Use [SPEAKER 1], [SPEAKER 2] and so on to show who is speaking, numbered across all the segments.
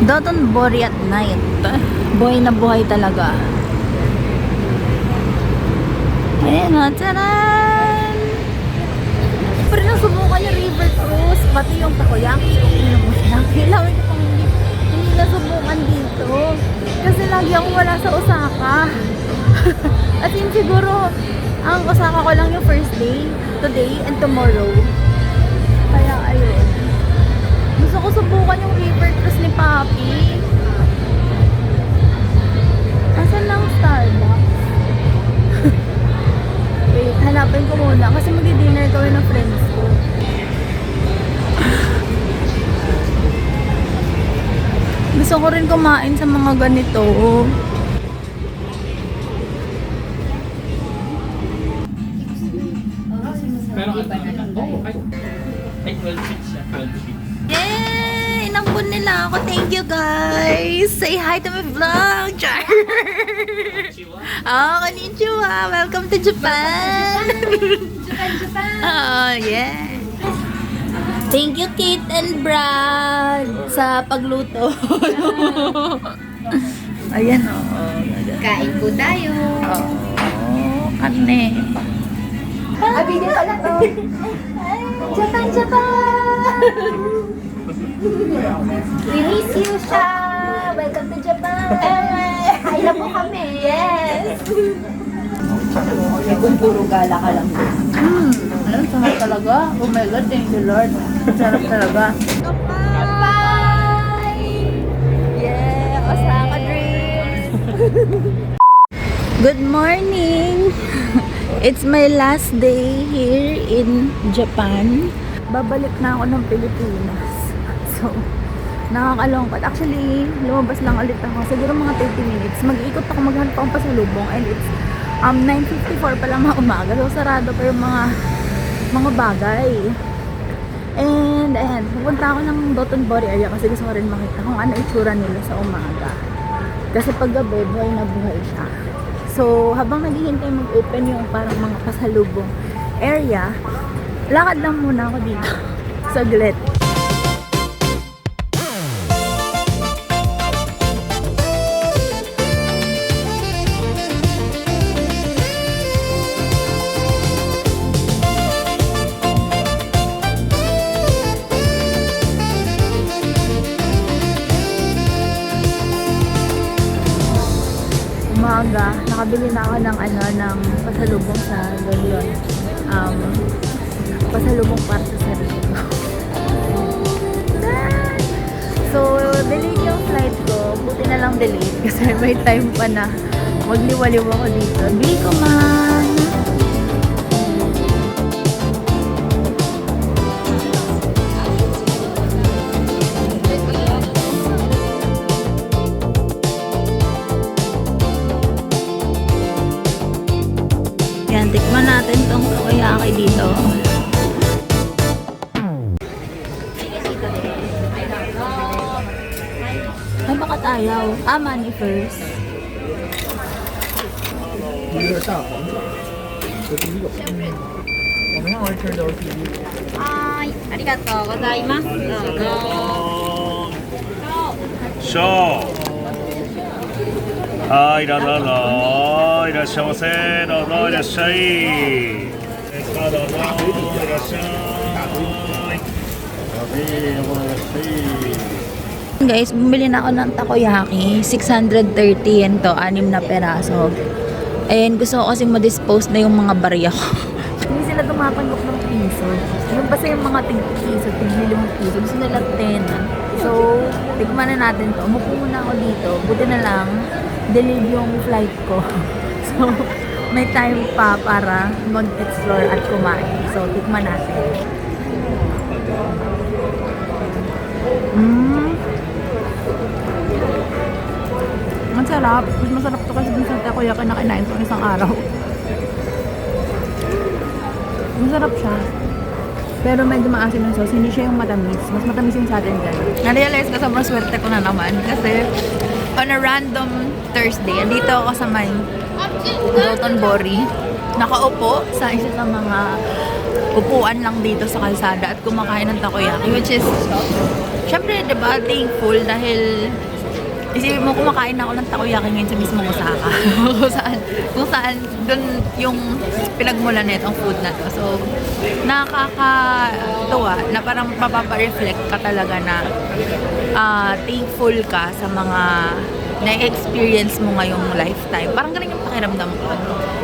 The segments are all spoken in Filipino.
[SPEAKER 1] Dotonbori at night. Buhay na buhay talaga. Ayan o, taran! Pero nasubukan yung river cruise, pati yung takoyaki, yung kilawin ko hindi nasubukan dito. Kasi lagi ako wala sa Osaka. At yun siguro, ang Osaka ko lang yung first day, today and tomorrow. Kaya ayun. Gusto ko subukan yung river cruise ni Papi. Asan lang Starbucks? Wait, hanapin ko muna kasi mag-dinner kami ng friends ko. Gusto ko rin kumain sa mga ganito.
[SPEAKER 2] Pero ay 12 feet siya, 12 feet.
[SPEAKER 1] Yay! Inampun nila ako. Thank you guys! Say hi to my vlog! Char! Oh, konnichiwa! Welcome to Japan! Japan! Oh, yeah! Thank you, Kate and Brad, sa pagluto. Ayan, oh.
[SPEAKER 3] Kain po tayo.
[SPEAKER 1] Oh, karne.
[SPEAKER 3] Video pala to. Japan, Japan! We miss you siya. Welcome to Japan. Kain na po kami. Yes. Kung puro gala ka lang.
[SPEAKER 1] Ayun, sarap talaga. Oh my God, thank you Lord. Sarap talaga.
[SPEAKER 3] Bye!
[SPEAKER 1] Yeah, Osaka dreams! Good morning! It's my last day here in Japan. Babalik na ako ng Pilipinas. So, nakakalungkot. Actually, lumabas lang ulit ako. Siguro mga 30 minutes. Mag-iikot ako, maghanap akong pasalubong. And it's 9:54 pa lang mga umaga. So, sarado pa yung mga bagay. And, ayan, pupunta ako ng Dotonbori area kasi gusto ko rin makita kung ano itsura nila sa umaga. Kasi pag gabi, buhay na buhay siya. So, habang naghihintay mag-open yung parang mga pasalubong area, lakad lang muna ako dito. Saglit. Umaga, nakabili na ako ng pasalubong sa Golion. Pasalubong para sa sarili ko. So, delayed yung flight ko. Buti na lang delayed kasi may time pa na magliwaliw ako dito. Bili ko man! Yan, tikman natin tong takoyaki dito. Ay, baka tayaw. Money first.
[SPEAKER 3] Ay, arigatou gozaimasu.
[SPEAKER 4] はい、どうぞどうぞいらっしゃいませ。どうぞいらっしゃい。さあどうぞいらっしゃい。
[SPEAKER 1] Guys, bumili na ako ng takoyaki. 630 yen to, 6 na peraso. And gusto ko kasing ma-dispose na yung mga barya ko. Hindi sila tumatanggap ng piso. Yung kasi yung mga tig-piso, tig-5 piso, gusto nila 10. So, tikman na natin to. Umupo muna ako dito. Buti na lang, delayed yung flight ko. So, may time pa para mag-explore at kumain. So, tikman natin. Ang sarap. Mas masarap to kasi dun sa takoyaki na kinain ko isang araw. Masarap siya. Pero medyo maasim yung sauce. Hindi siya yung matamis. Mas matamis yung sa atin dyan. Na-realize ko sobrang swerte ko na naman. Kasi on a random Thursday, andito ako sa may Dotonbori. Nakaupo sa isa sa mga upuan lang dito sa kalsada at kumakain ng takoyaki, which is, syempre, diba, thankful dahil isipin mo, kumakain ako ng takoyaki ngayon sa mismong Osaka. kung saan, dun yung pinagmula na itong food na to. So, nakakatuwa na parang papapa-reflect ka talaga na thankful ka sa mga na-experience mo ngayong lifetime. Parang ganun yung pakiramdam ko.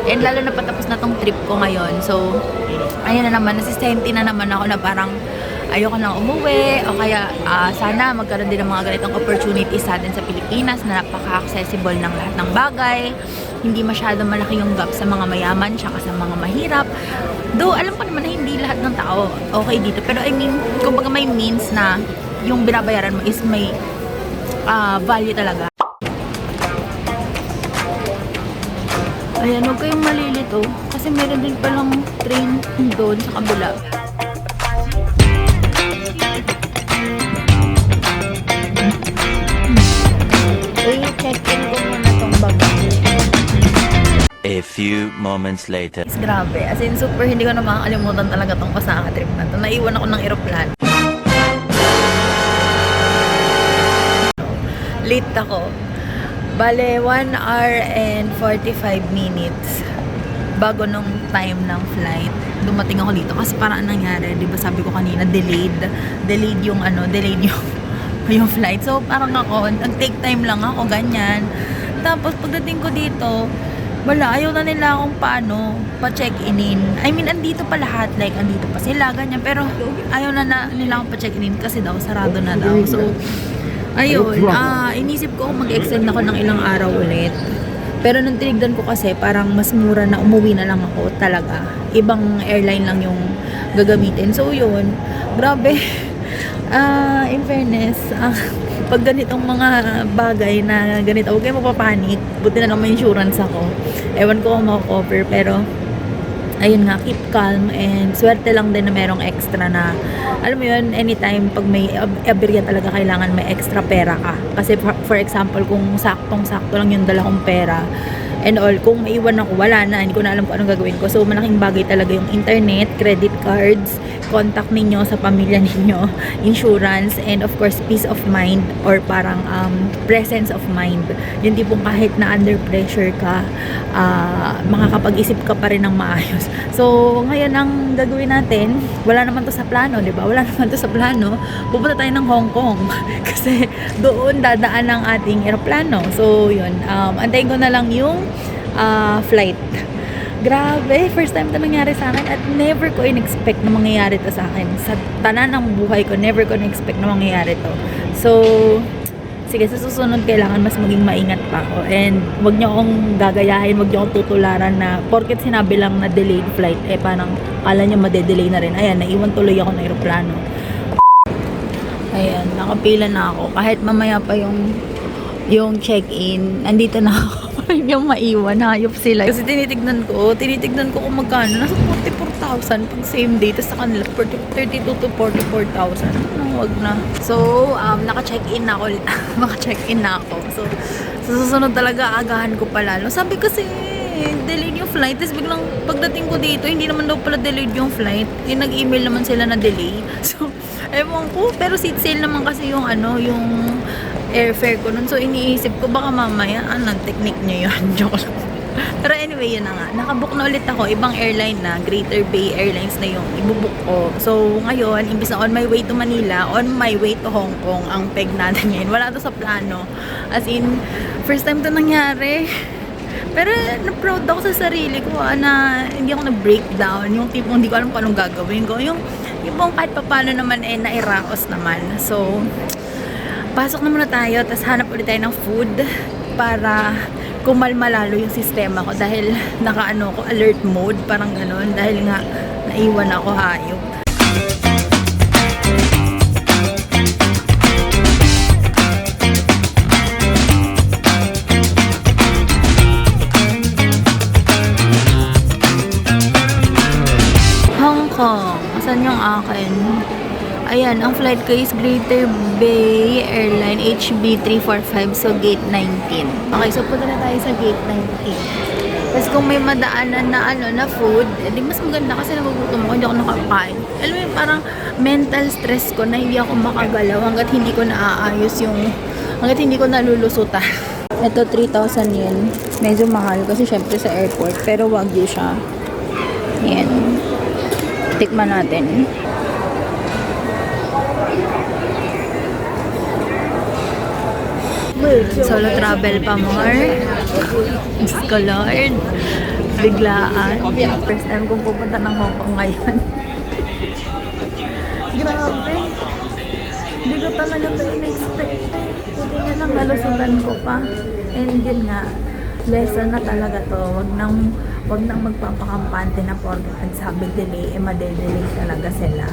[SPEAKER 1] And lalo na patapos na tong trip ko ngayon. So, ayun na naman, nasisenti na naman ako na parang ayoko nang umuwi o kaya sana magkaroon din ng mga ganitong opportunities sa atin sa Pilipinas na napaka-accessible ng lahat ng bagay. Hindi masyado malaki yung gap sa mga mayaman tsaka sa mga mahirap. Though, alam ko naman na hindi lahat ng tao okay dito. Pero I mean, kumbaga may means na yung binabayaran mo is may value talaga. Ayan, huwag kayong malilito. Kasi meron din palang train doon sa kabila. I-check-in ko muna tong baga.
[SPEAKER 5] A few moments later.
[SPEAKER 1] Grabe. As in, super hindi ko na makakalimutan talaga tong Osaka trip na to. Naiwan ako ng aeroplano. Late ako. Bale, 1 hour and 45 minutes bago nung time ng flight. Dumating ako dito kasi parang nangyari, di ba sabi ko kanina, delayed yung flight. So, parang ako, nag-take time lang ako, ganyan. Tapos, pagdating ko dito, wala, ayaw na nila akong pa-check-in. I mean, andito pa lahat, like, andito pa sila, ganyan. Pero, ayaw na nila akong pa-check-in kasi daw, sarado na daw. So, ayun, inisip ko kung mag-extend ako ng ilang araw ulit. Pero nung tinignan ko kasi, parang mas mura na umuwi na lang ako talaga. Ibang airline lang yung gagamitin. So, yun, grabe. In fairness, pag ganitong mga bagay na ganito, huwag kayo mapapanik. Buti na lang may insurance ako. Ewan ko kung makakover, pero ayun nga, keep calm and swerte lang din na merong extra na, alam mo yun, anytime pag may aberya talaga kailangan may extra pera ka. Kasi for example, kung saktong-sakto lang yung dala kong pera and all, kung maiwan ako, wala na, hindi ko na alam kung anong gagawin ko. So, malaking bagay talaga yung internet, credit cards, contact ninyo sa pamilya ninyo, insurance, and of course, peace of mind or parang presence of mind. Yung tipong kahit na under pressure ka, makakapag-isip ka pa rin ng maayos. So, ngayon ang gagawin natin, wala naman to sa plano, di ba? Wala naman to sa plano. Pupunta tayo ng Hong Kong kasi doon dadaan ang ating eroplano. So, yun. Antayin ko na lang yung flight. Grabe, first time ito nangyari sa akin at never ko in-expect na mangyayari ito sa akin. Sa tanan ng buhay ko, never ko in-expect na mangyayari ito. So, sige, sa susunod kailangan mas maging maingat pa ako. And wag niyo akong gagayahin, wag niyo akong tutularan na porket sinabi lang na delayed flight, parang kala niyo madedelay na rin. Ayan, naiwan tuloy ako ng aeroplano. Ayan, nakapila na ako. Kahit mamaya pa yung check-in, andito na ako. Yung maiwan, hayop sila. Kasi tinitignan ko kung magkano. Nasa 44,000 pag same day. Tapos sa kanila, 32 to 44,000. Wag na. So, naka-check-in na ako. Maka-check-in na ako. So, sa susunod talaga, agahan ko pa lalo. Sabi kasi, delayed yung flight. Tapos biglang pagdating ko dito, hindi naman daw pala delayed yung flight. Nag-email naman sila na delay. So, ewan ko. Pero seat sale naman kasi yung yung airfare ko nun. So, iniisip ko, baka mamaya, technique nyo yun. Joke lang. Pero anyway, yun na nga. Nakabook na ulit ako. Ibang airline na. Greater Bay Airlines na yung ibubook ko. So, ngayon, imbis na on my way to Manila, on my way to Hong Kong, ang peg natin ngayon. Wala to sa plano. As in, first time to nangyari. Pero, na-proud ako sa sarili ko na hindi ako na-breakdown. Yung tipong hindi ko alam kung anong gagawin ko. Yung kahit papano naman, nairakos naman. So, pasok na muna tayo, tapos hanap ulit tayo ng food para kumalma lalo yung sistema ko dahil ko alert mode, parang ganun, dahil nga naiwan ako hayop. Hong Kong, saan yung akin? Ayan, ang flight ko is Greater Bay Airline HB345, so gate 19. Okay, so punta na tayo sa gate 19. Tapos kung may madaanan na na food, edi mas maganda kasi nagugutom ako, hindi ako nakakain. Alam mo yung parang mental stress ko na hindi ako makagalaw hanggat hindi ko naaayos hanggat hindi ko nalulusutan. Ito 3,000 yen. Medyo mahal kasi syempre sa airport, pero wagyu siya. Yan. Tikman natin. Solo travel pa more. Diyos ko Lord. Biglaan. First time kong pupunta ng Hong Kong ngayon. Grabe. Hindi ko talaga ito in-expect. Buti na lang nalusutan ko pa. And yun nga, lesson na talaga to. Wag nang magpapakampante na porket nagsabi delay, madedelay talaga sila.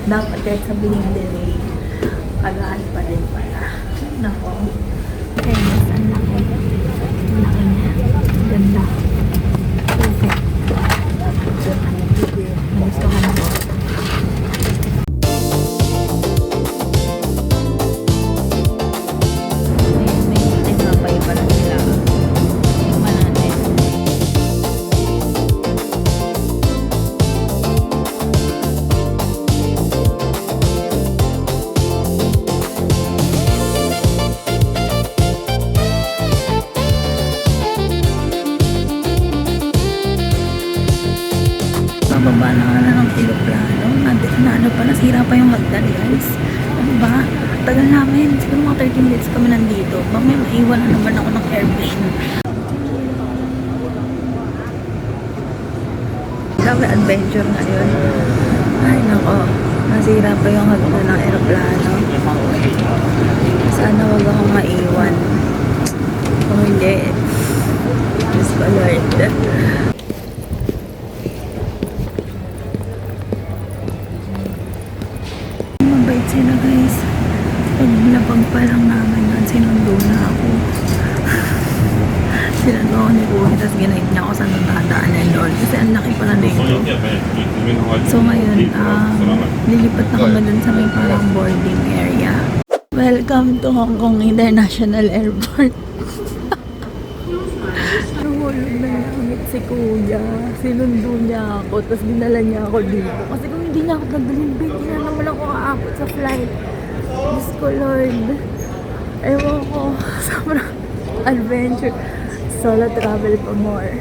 [SPEAKER 1] Dapat kahit sabihin delay, agaan pa din pala. Nako. Fairness, ang laki. Ang laki niya. Ganda. Perfect. Nagustuhan ako. May tinapay pala sila. Tingnan natin. Bababa na nga na ng aeroplano. Ano pa, nasira pa yung hagdan, guys. Ano ba? Tagal namin. Siguro mga 30 minutes kami nandito. Mamaya maiwan na naman ako ng airplane. Grabe adventure ngayon. Ay, nako. Nasira pa yung hagdan ng aeroplano. Sana wag akong maiwan. Kung hindi, Diyos ko Lord. Mabait sila, guys. Paglapag pa lang namin nun, sinundo na ako. Sinundo ako ni Kuya, tapos ginaid niya ako sa natadaanan doon. Kasi ang laki pala dito. So ngayon, lilipat na kami dun sa may parang boarding area. Welcome to Hong Kong International Airport. Nahulog na langit si Kuya. Sinundo niya ako, tapos dinala niya ako dito. Kasi kung hindi niya ako nagdalhin, hindi na naman ako aabot sa flight. Diyos ko Lord. Ewan ko, sobrang adventure. Solo travel pa more.